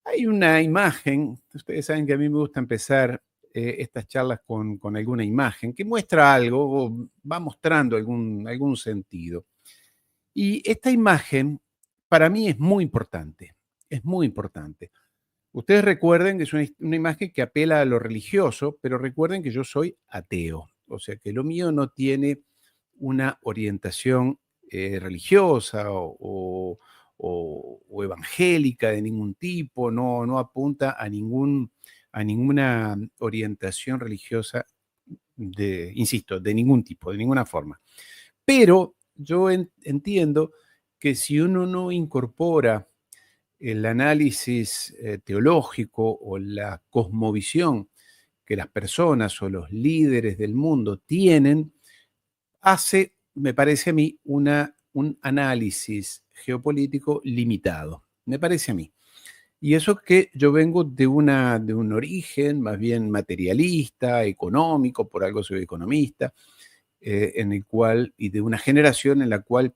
Hay una imagen, ustedes saben que a mí me gusta empezar estas charlas con alguna imagen que muestra algo o va mostrando algún sentido. Y esta imagen para mí es muy importante, es muy importante. Ustedes recuerden que es una imagen que apela a lo religioso, pero recuerden que yo soy ateo, o sea que lo mío no tiene una orientación religiosa o evangélica de ningún tipo, no apunta a ninguna orientación religiosa insisto, de ningún tipo, de ninguna forma. Pero yo entiendo que si uno no incorpora el análisis teológico o la cosmovisión que las personas o los líderes del mundo tienen, hace, me parece a mí, un análisis geopolítico limitado. Me parece a mí. Y eso que yo vengo de un origen más bien materialista, económico, por algo soy economista, en el cual, y de una generación en la cual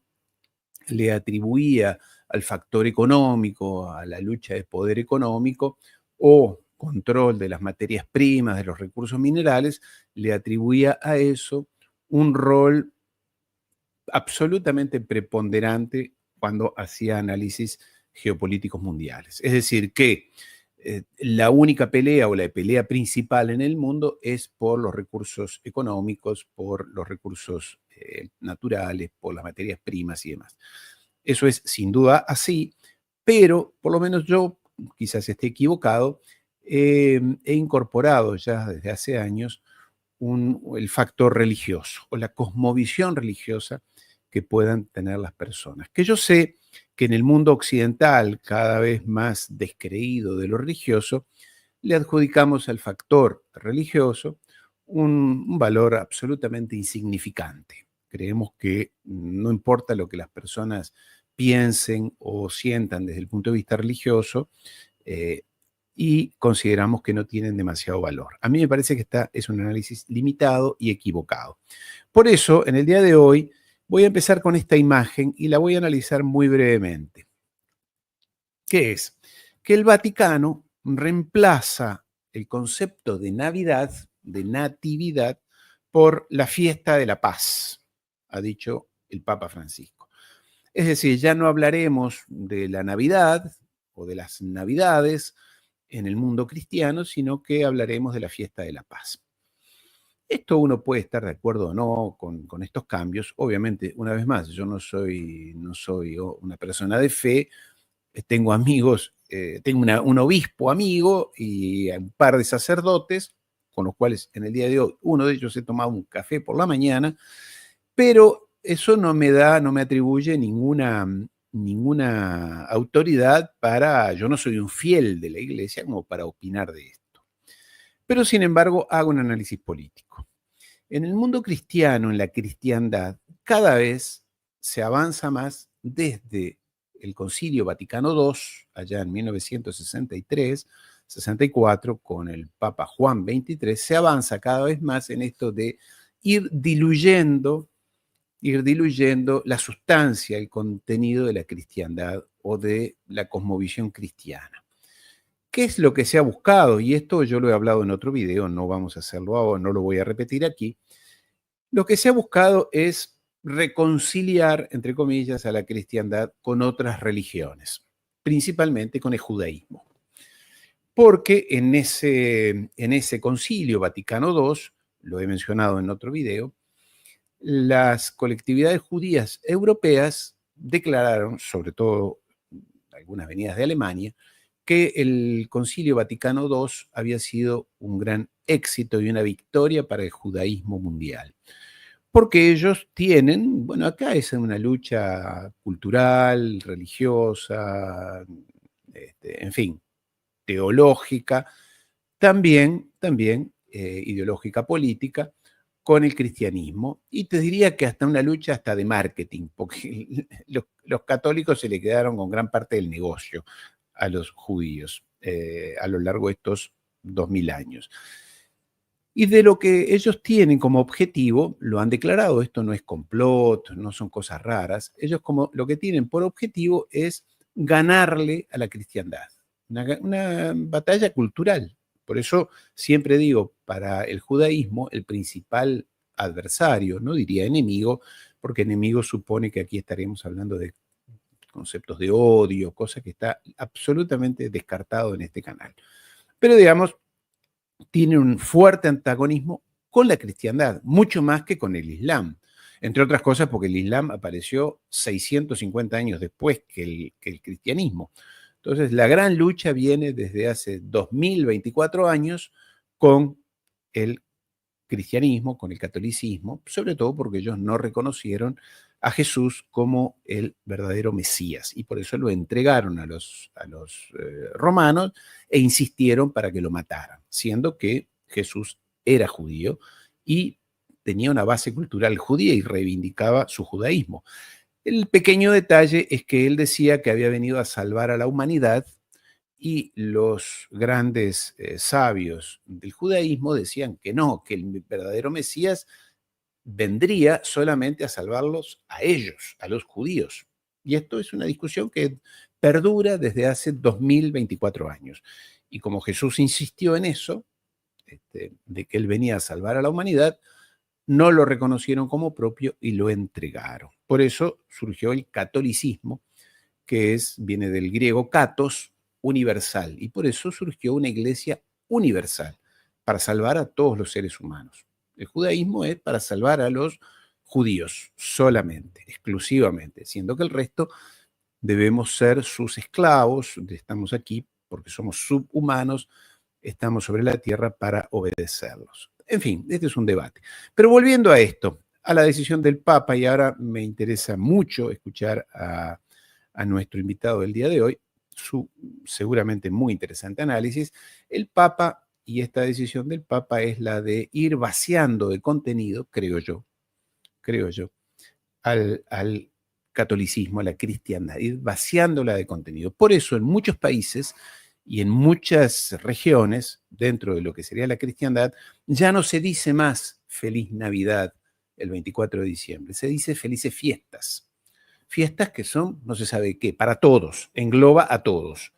le atribuía al factor económico, a la lucha de poder económico o control de las materias primas, de los recursos minerales, le atribuía a eso un rol absolutamente preponderante cuando hacía análisis geopolíticos mundiales. Es decir, que la única pelea o la pelea principal en el mundo es por los recursos económicos, por los recursos naturales, por las materias primas y demás. Eso es sin duda así, pero por lo menos yo, quizás esté equivocado, he incorporado ya desde hace años el factor religioso o la cosmovisión religiosa que puedan tener las personas. Que yo sé que en el mundo occidental, cada vez más descreído de lo religioso, le adjudicamos al factor religioso un valor absolutamente insignificante. Creemos que no importa lo que las personas piensen o sientan desde el punto de vista religioso, y consideramos que no tienen demasiado valor. A mí me parece que es un análisis limitado y equivocado. Por eso, en el día de hoy, voy a empezar con esta imagen y la voy a analizar muy brevemente. ¿Qué es? Que el Vaticano reemplaza el concepto de Navidad, de natividad, por la fiesta de la paz, ha dicho el Papa Francisco. Es decir, ya no hablaremos de la Navidad o de las Navidades en el mundo cristiano, sino que hablaremos de la fiesta de la paz. Esto uno puede estar de acuerdo o no con estos cambios. Obviamente, una vez más, yo no soy una persona de fe, tengo amigos, tengo un obispo amigo y un par de sacerdotes, con los cuales en el día de hoy, uno de ellos he tomado un café por la mañana, pero eso no me atribuye ninguna autoridad yo no soy un fiel de la iglesia como para opinar de esto. Pero sin embargo, hago un análisis político. En el mundo cristiano, en la cristiandad, cada vez se avanza más desde el Concilio Vaticano II, allá en 1963-64, con el Papa Juan XXIII, se avanza cada vez más en esto de ir diluyendo la sustancia, el contenido de la cristiandad o de la cosmovisión cristiana. ¿Qué es lo que se ha buscado? Y esto yo lo he hablado en otro video, no vamos a hacerlo ahora, no lo voy a repetir aquí. Lo que se ha buscado es reconciliar, entre comillas, a la cristiandad con otras religiones, principalmente con el judaísmo. Porque en ese concilio Vaticano II, lo he mencionado en otro video, las colectividades judías europeas declararon, sobre todo algunas venidas de Alemania, que el Concilio Vaticano II había sido un gran éxito y una victoria para el judaísmo mundial. Porque ellos tienen, bueno, acá es una lucha cultural, religiosa, en fin, teológica, también ideológica política, con el cristianismo. Y te diría que hasta una lucha hasta de marketing, porque los católicos se le quedaron con gran parte del negocio a los judíos a lo largo de estos 2000 años. Y de lo que ellos tienen como objetivo, lo han declarado, esto no es complot, no son cosas raras, ellos lo que tienen por objetivo es ganarle a la cristiandad, una batalla cultural. Por eso siempre digo, para el judaísmo, el principal adversario, no diría enemigo, porque enemigo supone que aquí estaríamos hablando de conceptos de odio, cosa que está absolutamente descartado en este canal. Pero digamos, tiene un fuerte antagonismo con la cristiandad, mucho más que con el Islam. Entre otras cosas porque el Islam apareció 650 años después que el cristianismo. Entonces, la gran lucha viene desde hace 2024 años con el cristianismo, con el catolicismo, sobre todo porque ellos no reconocieron a Jesús como el verdadero Mesías y por eso lo entregaron a los romanos e insistieron para que lo mataran, siendo que Jesús era judío y tenía una base cultural judía y reivindicaba su judaísmo. El pequeño detalle es que él decía que había venido a salvar a la humanidad y los grandes sabios del judaísmo decían que no, que el verdadero Mesías vendría solamente a salvarlos a ellos, a los judíos. Y esto es una discusión que perdura desde hace 2024 años. Y como Jesús insistió en eso, de que él venía a salvar a la humanidad, no lo reconocieron como propio y lo entregaron. Por eso surgió el catolicismo, que viene del griego katos, universal, y por eso surgió una iglesia universal, para salvar a todos los seres humanos. El judaísmo es para salvar a los judíos solamente, exclusivamente, siendo que el resto debemos ser sus esclavos, estamos aquí porque somos subhumanos, estamos sobre la tierra para obedecerlos. En fin, este es un debate. Pero volviendo a esto, a la decisión del Papa, y ahora me interesa mucho escuchar a nuestro invitado del día de hoy, su seguramente muy interesante análisis. El Papa y esta decisión del Papa es la de ir vaciando de contenido, creo yo, al catolicismo, a la cristiandad, ir vaciándola de contenido. Por eso en muchos países y en muchas regiones, dentro de lo que sería la cristiandad, ya no se dice más Feliz Navidad el 24 de diciembre, se dice Felices Fiestas. Fiestas que son, no se sabe qué, para todos, engloba a todos.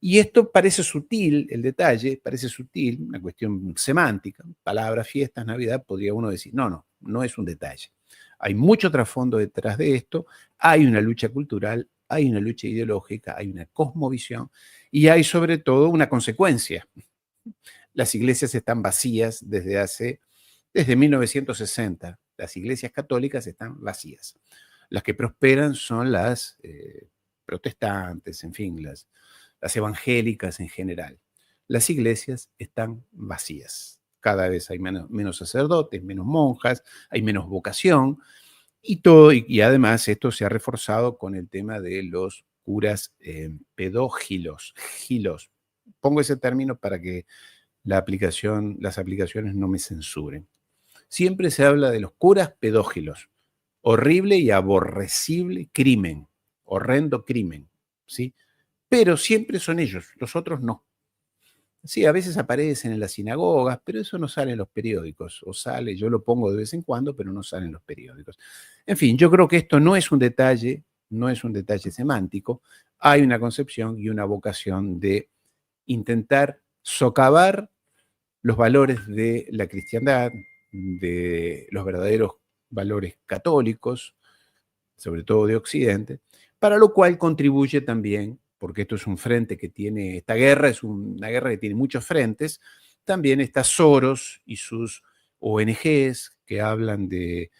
Y esto parece sutil, el detalle, parece sutil, una cuestión semántica, palabras, fiestas, Navidad, podría uno decir, no es un detalle. Hay mucho trasfondo detrás de esto, hay una lucha cultural, hay una lucha ideológica, hay una cosmovisión y hay sobre todo una consecuencia. Las iglesias están vacías desde 1960, las iglesias católicas están vacías. Las que prosperan son las protestantes, en fin, las evangélicas en general. Las iglesias están vacías. Cada vez hay menos sacerdotes, menos monjas, hay menos vocación y todo. Y además esto se ha reforzado con el tema de los curas pedógilos. Pongo ese término para que las aplicaciones no me censuren. Siempre se habla de los curas pedógilos. Horrible y aborrecible crimen, horrendo crimen, ¿sí? Pero siempre son ellos, los otros no. Sí, a veces aparecen en las sinagogas, pero eso no sale en los periódicos, o sale, yo lo pongo de vez en cuando, pero no sale en los periódicos. En fin, yo creo que esto no es un detalle semántico, hay una concepción y una vocación de intentar socavar los valores de la cristiandad, de los verdaderos valores católicos, sobre todo de Occidente, para lo cual contribuye también, porque esto es un frente que tiene, esta guerra es una guerra que tiene muchos frentes, también está Soros y sus ONGs que hablan de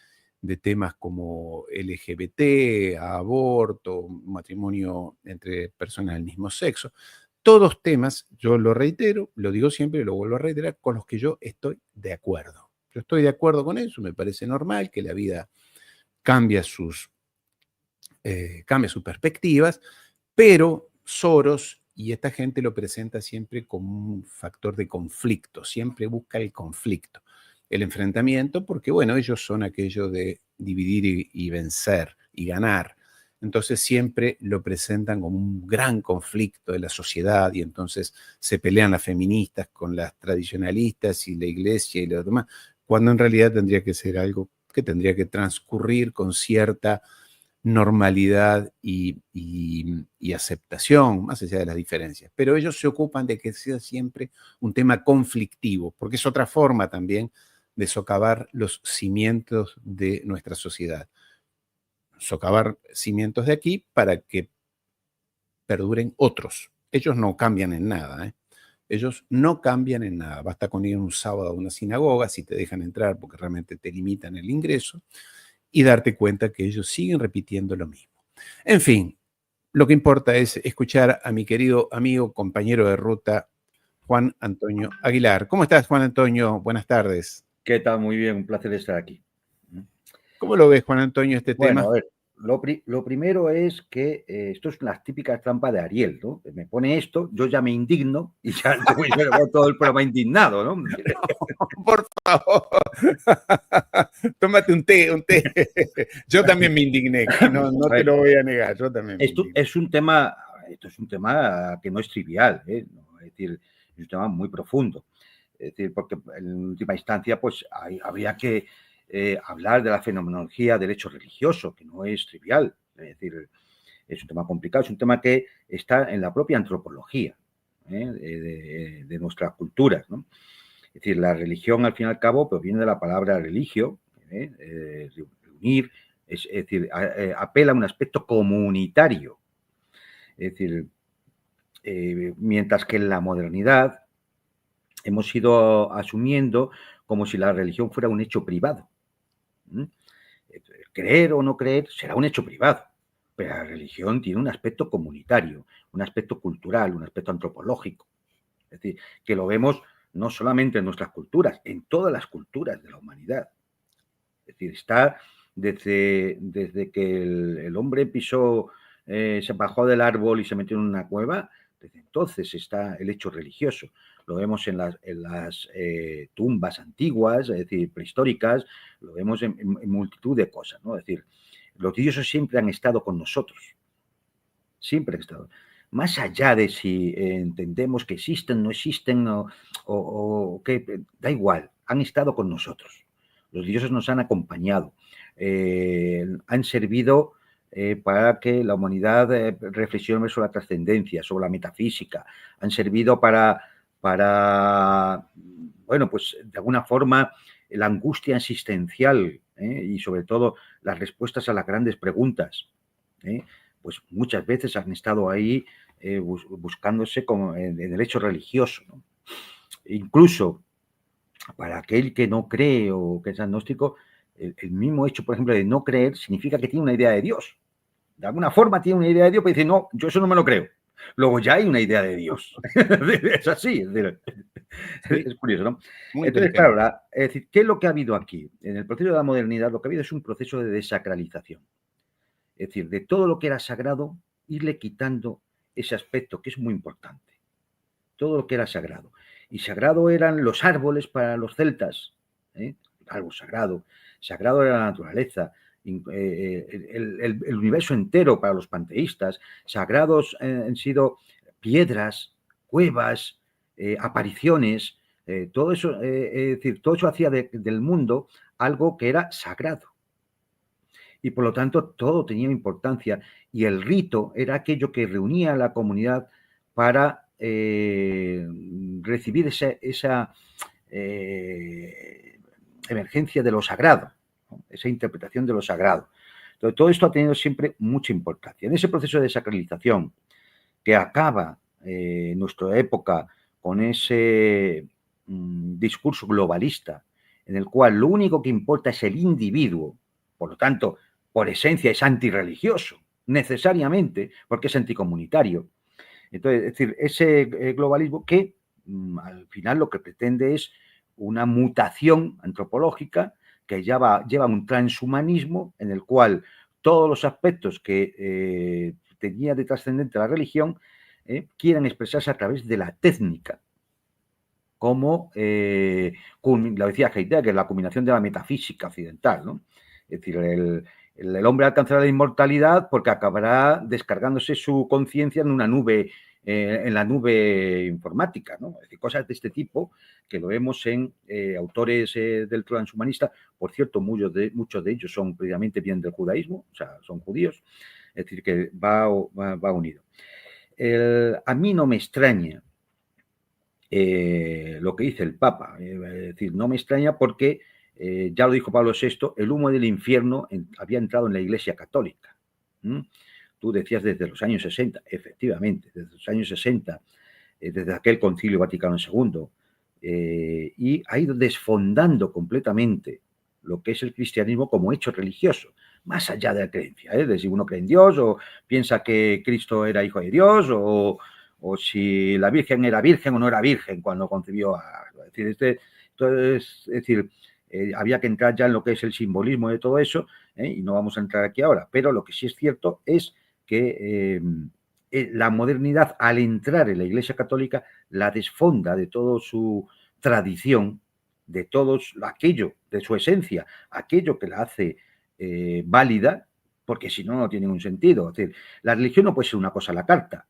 temas como LGBT, aborto, matrimonio entre personas del mismo sexo. Todos temas, yo lo reitero, lo digo siempre y lo vuelvo a reiterar, con los que yo estoy de acuerdo. Yo estoy de acuerdo con eso, me parece normal que la vida cambie sus perspectivas, pero Soros y esta gente lo presenta siempre como un factor de conflicto, siempre busca el conflicto, el enfrentamiento, porque bueno, ellos son aquellos de dividir y vencer y ganar. Entonces siempre lo presentan como un gran conflicto de la sociedad y entonces se pelean las feministas con las tradicionalistas y la iglesia y los demás, cuando en realidad tendría que ser algo que tendría que transcurrir con cierta normalidad y aceptación, más allá de las diferencias. Pero ellos se ocupan de que sea siempre un tema conflictivo, porque es otra forma también de socavar los cimientos de nuestra sociedad. Socavar cimientos de aquí para que perduren otros. Ellos no cambian en nada, ¿eh? Ellos no cambian en nada. Basta con ir un sábado a una sinagoga, si te dejan entrar porque realmente te limitan el ingreso, y darte cuenta que ellos siguen repitiendo lo mismo. En fin, lo que importa es escuchar a mi querido amigo, compañero de ruta, Juan Antonio Aguilar. ¿Cómo estás, Juan Antonio? Buenas tardes. ¿Qué tal? Muy bien, un placer estar aquí. ¿Cómo lo ves, Juan Antonio, este Bueno, tema? a ver, lo primero es que esto es las típicas trampas de Ariel, ¿no? Me pone esto, yo ya me indigno y ya voy todo el programa indignado, ¿no? Por favor, tómate un té, un té. Yo también me indigné, no te lo voy a negar, yo también me Esto indigné. es un tema que no es trivial, ¿eh? Es decir, es un tema muy profundo. Es decir, porque en última instancia, pues habría que hablar de la fenomenología del hecho religioso, que no es trivial. Es decir, es un tema complicado, es un tema que está en la propia antropología de nuestras culturas, ¿no? Es decir, la religión, al fin y al cabo, proviene de la palabra religio, reunir, es decir, apela a un aspecto comunitario. Es decir, mientras que en la modernidad hemos ido asumiendo como si la religión fuera un hecho privado. Creer o no creer será un hecho privado, pero la religión tiene un aspecto comunitario, un aspecto cultural, un aspecto antropológico. Es decir, que lo vemos no solamente en nuestras culturas, en todas las culturas de la humanidad. Es decir, está desde que el hombre pisó, se bajó del árbol y se metió en una cueva, desde entonces está el hecho religioso. Lo vemos en las tumbas antiguas, es decir, prehistóricas, lo vemos en multitud de cosas, ¿no? Es decir, los dioses siempre han estado con nosotros, siempre han estado. Más allá de si entendemos que existen, no existen, o que da igual, han estado con nosotros. Los dioses nos han acompañado, han servido para que la humanidad reflexione sobre la trascendencia, sobre la metafísica, han servido para, bueno, pues de alguna forma la angustia existencial y sobre todo las respuestas a las grandes preguntas, pues muchas veces han estado ahí buscándose como en el hecho religioso, ¿no? Incluso para aquel que no cree o que es agnóstico, el mismo hecho, por ejemplo, de no creer significa que tiene una idea de Dios. De alguna forma tiene una idea de Dios, pero dice, no, yo eso no me lo creo. Luego ya hay una idea de Dios. Es así, es curioso, ¿no? Entonces, claro, es decir, ¿qué es lo que ha habido aquí? En el proceso de la modernidad, lo que ha habido es un proceso de desacralización. Es decir, de todo lo que era sagrado, irle quitando ese aspecto que es muy importante. Todo lo que era sagrado. Y sagrado eran los árboles para los celtas, algo sagrado. Sagrado era la naturaleza, el universo entero para los panteístas. Sagrados han sido piedras, cuevas, apariciones. Todo eso, es decir, todo eso hacía del mundo algo que era sagrado. Y por lo tanto todo tenía importancia. Y el rito era aquello que reunía a la comunidad para recibir esa emergencia de lo sagrado, ¿no? Esa interpretación de lo sagrado. Entonces, todo esto ha tenido siempre mucha importancia. En ese proceso de desacralización que acaba en nuestra época con ese discurso globalista en el cual lo único que importa es el individuo, por lo tanto, por esencia es antirreligioso, necesariamente, porque es anticomunitario. Entonces, es decir, ese globalismo que al final lo que pretende es una mutación antropológica que lleva un transhumanismo en el cual todos los aspectos que tenía de trascendente la religión quieren expresarse a través de la técnica, como lo decía Heidegger, la culminación de la metafísica occidental, ¿no? Es decir, el hombre alcanzará la inmortalidad porque acabará descargándose su conciencia en una nube en la nube informática, ¿no? Es decir, cosas de este tipo que lo vemos en autores del transhumanista. Por cierto, muchos de ellos son precisamente bien del judaísmo, o sea, son judíos, es decir, que va unido. A mí no me extraña lo que dice el Papa, es decir, no me extraña porque ya lo dijo Pablo VI, el humo del infierno había entrado en la Iglesia Católica. Tú decías desde los años 60, efectivamente, desde los años 60, desde aquel Concilio Vaticano II, y ha ido desfondando completamente lo que es el cristianismo como hecho religioso, más allá de la creencia, de si uno cree en Dios o piensa que Cristo era hijo de Dios o si la Virgen era virgen o no era virgen cuando concibió a... Es decir, había que entrar ya en lo que es el simbolismo de todo eso, y no vamos a entrar aquí ahora, pero lo que sí es cierto es que la modernidad, al entrar en la Iglesia Católica, la desfonda de toda su tradición, de todo aquello, de su esencia, aquello que la hace válida, porque si no, no tiene ningún sentido. Es decir, la religión no puede ser una cosa a la carta.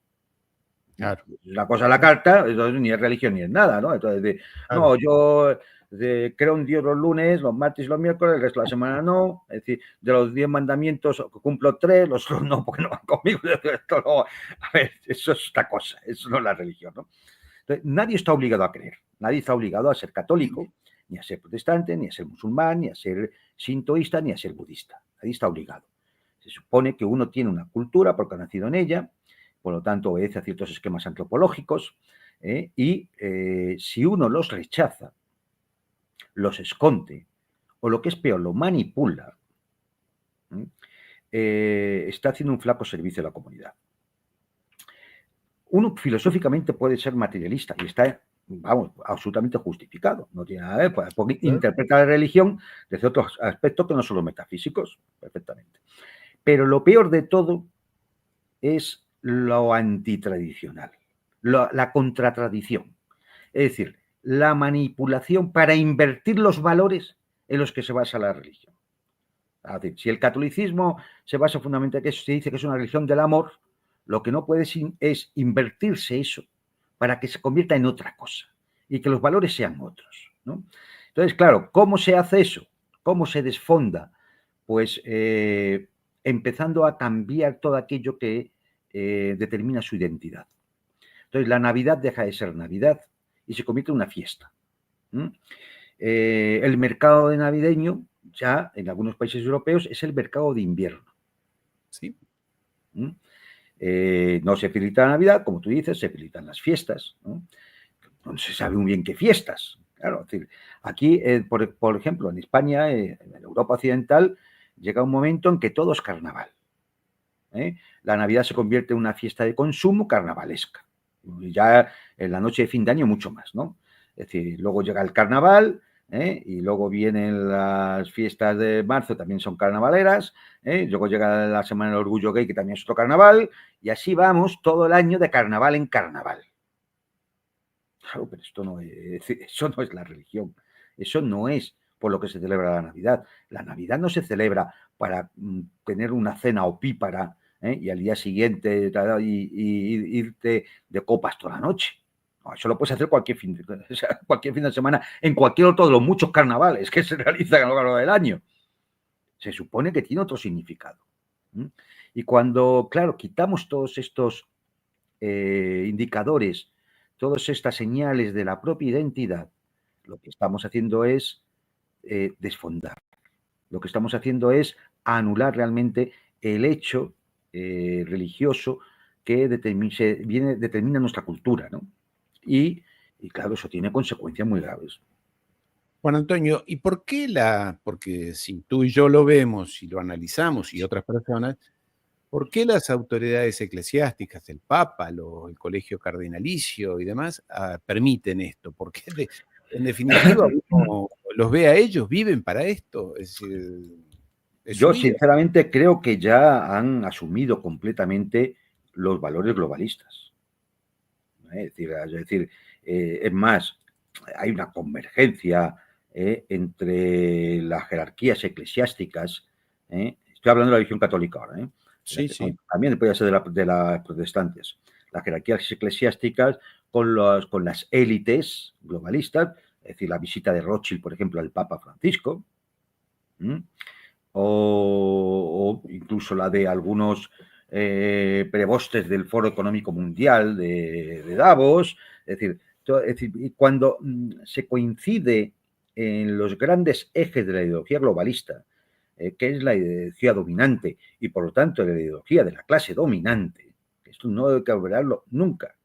Claro. Una cosa a la carta, entonces ni es religión ni es nada, ¿no? Entonces, Claro. no, yo creo en Dios los lunes, los martes y los miércoles, el resto de la semana no. Es decir, de los 10 mandamientos cumplo 3, los otros no, porque no van conmigo. Esto no. A ver, eso es otra cosa, eso no es la religión, ¿no? Entonces, nadie está obligado a creer, nadie está obligado a ser católico, ni a ser protestante, ni a ser musulmán, ni a ser sintoísta, ni a ser budista. Nadie está obligado. Se supone que uno tiene una cultura porque ha nacido en ella, por lo tanto obedece a ciertos esquemas antropológicos, y si uno los rechaza, los esconde, o lo que es peor, lo manipula, está haciendo un flaco servicio a la comunidad. Uno filosóficamente puede ser materialista y está, vamos, absolutamente justificado. No tiene nada que ver, porque interpreta la religión desde otros aspectos que no son los metafísicos, perfectamente. Pero lo peor de todo es lo antitradicional, la contratradición. Es decir, la manipulación para invertir los valores en los que se basa la religión. Es decir, si el catolicismo se basa fundamentalmente en que se dice que es una religión del amor, lo que no puede es invertirse eso para que se convierta en otra cosa y que los valores sean otros, ¿no? Entonces, claro, ¿cómo se hace eso? ¿Cómo se desfonda? Pues empezando a cambiar todo aquello que determina su identidad. Entonces, la Navidad deja de ser Navidad y se convierte en una fiesta. El mercado de navideño, ya en algunos países europeos, es el mercado de invierno. Sí. No se felicita la Navidad, como tú dices, se felicitan las fiestas. No se sabe muy bien qué fiestas. Claro, es decir, aquí, por ejemplo, en España, en Europa Occidental, llega un momento en que todo es carnaval. La Navidad se convierte en una fiesta de consumo carnavalesca. Y ya en la noche de fin de año mucho más, ¿no? Es decir, luego llega el carnaval, y luego vienen las fiestas de marzo, también son carnavaleras, luego llega la Semana del Orgullo Gay, que también es otro carnaval, y así vamos todo el año de carnaval en carnaval. Claro, pero eso no es la religión, eso no es por lo que se celebra la Navidad. La Navidad no se celebra para tener una cena opípara, y al día siguiente y irte de copas toda la noche. No, eso lo puedes hacer cualquier fin de semana, en cualquier otro de los muchos carnavales que se realizan a lo largo del año. Se supone que tiene otro significado. Y cuando, claro, quitamos todos estos indicadores, todas estas señales de la propia identidad, lo que estamos haciendo es desfondar. Lo que estamos haciendo es anular realmente el hecho religioso que determina nuestra cultura, ¿no? Y claro, eso tiene consecuencias muy graves. Juan Antonio, ¿y por qué porque si tú y yo lo vemos y lo analizamos y otras personas, ¿por qué las autoridades eclesiásticas, el Papa, el Colegio Cardinalicio y demás, permiten esto? Porque en definitiva uno los ve a ellos, viven para esto. Es decir, yo sinceramente creo que ya han asumido completamente los valores globalistas. Es decir, es más, hay una convergencia entre las jerarquías eclesiásticas. Estoy hablando de la religión católica ahora. Sí, sí. También puede ser de las protestantes. las jerarquías eclesiásticas con las élites globalistas, es decir, la visita de Rothschild, por ejemplo, al Papa Francisco, o incluso la de algunos prebostes del Foro Económico Mundial de Davos. Es decir, cuando se coincide en los grandes ejes de la ideología globalista, que es la ideología dominante y por lo tanto la ideología de la clase dominante, esto no hay que olvidarlo nunca.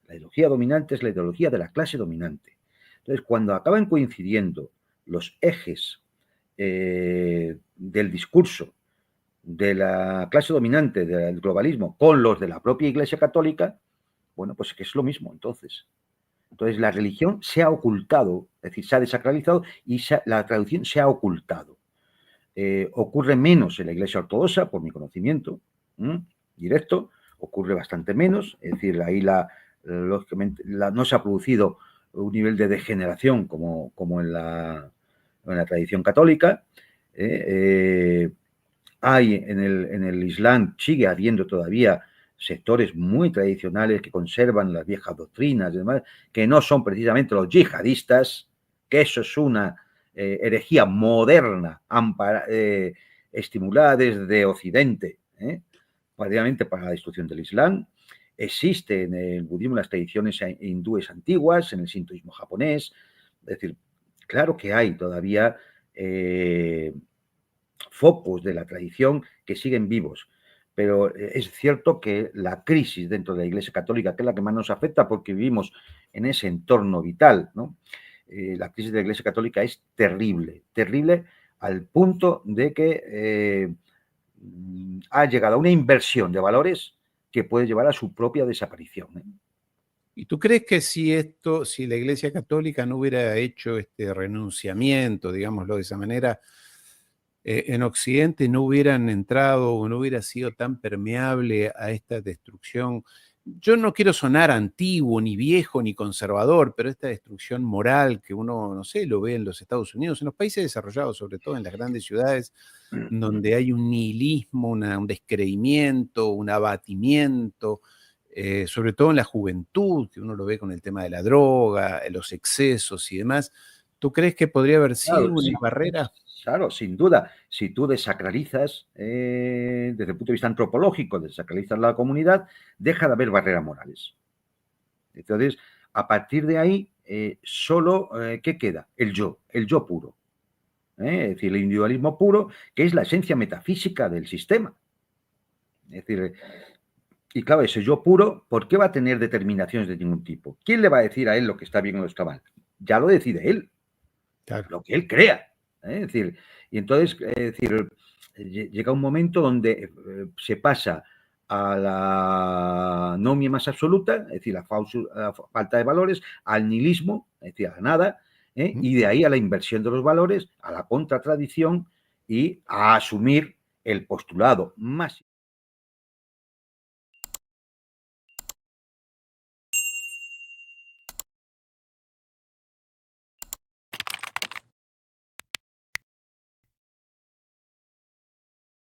La ideología dominante es la ideología de la clase dominante. Entonces, cuando acaban coincidiendo los ejes del discurso de la clase dominante del globalismo con los de la propia Iglesia Católica, bueno, pues que es lo mismo entonces. Entonces la religión se ha ocultado, es decir, se ha desacralizado y la tradición se ha ocultado. Ocurre menos en la Iglesia Ortodoxa, por mi conocimiento directo, ocurre bastante menos, es decir, ahí lógicamente no se ha producido un nivel de degeneración como en la tradición católica. Hay en el Islam, sigue habiendo todavía sectores muy tradicionales que conservan las viejas doctrinas y demás, que no son precisamente los yihadistas, que eso es una herejía moderna, estimulada desde Occidente, prácticamente para la destrucción del Islam. Existe en el budismo las tradiciones hindúes antiguas, en el sintoísmo japonés. Es decir, claro que hay todavía focos de la tradición que siguen vivos, pero es cierto que la crisis dentro de la Iglesia Católica, que es la que más nos afecta porque vivimos en ese entorno vital, ¿no? La crisis de la Iglesia Católica es terrible, terrible al punto de que ha llegado a una inversión de valores que puede llevar a su propia desaparición. ¿Y tú crees que si la Iglesia Católica no hubiera hecho este renunciamiento, digámoslo de esa manera, en Occidente no hubieran entrado o no hubiera sido tan permeable a esta destrucción? Yo no quiero sonar antiguo, ni viejo, ni conservador, pero esta destrucción moral que uno, no sé, lo ve en los Estados Unidos, en los países desarrollados, sobre todo en las grandes ciudades, donde hay un nihilismo, un descreimiento, un abatimiento, sobre todo en la juventud, que uno lo ve con el tema de la droga, los excesos y demás. ¿Tú crees que podría haber sido una barrera? Claro, sin duda. Si tú desacralizas, desde el punto de vista antropológico, desacralizas la comunidad, deja de haber barreras morales. Entonces, a partir de ahí, solo, ¿qué queda? El yo puro. Es decir, el individualismo puro, que es la esencia metafísica del sistema. Es decir, y claro, ese yo puro, ¿por qué va a tener determinaciones de ningún tipo? ¿Quién le va a decir a él lo que está bien o lo que está mal? Ya lo decide él, Claro. lo que él crea. Es decir, y entonces, llega un momento donde se pasa a la anomia más absoluta, es decir, la falta de valores, al nihilismo, es decir, a la nada, y de ahí a la inversión de los valores, a la contratradición y a asumir el postulado más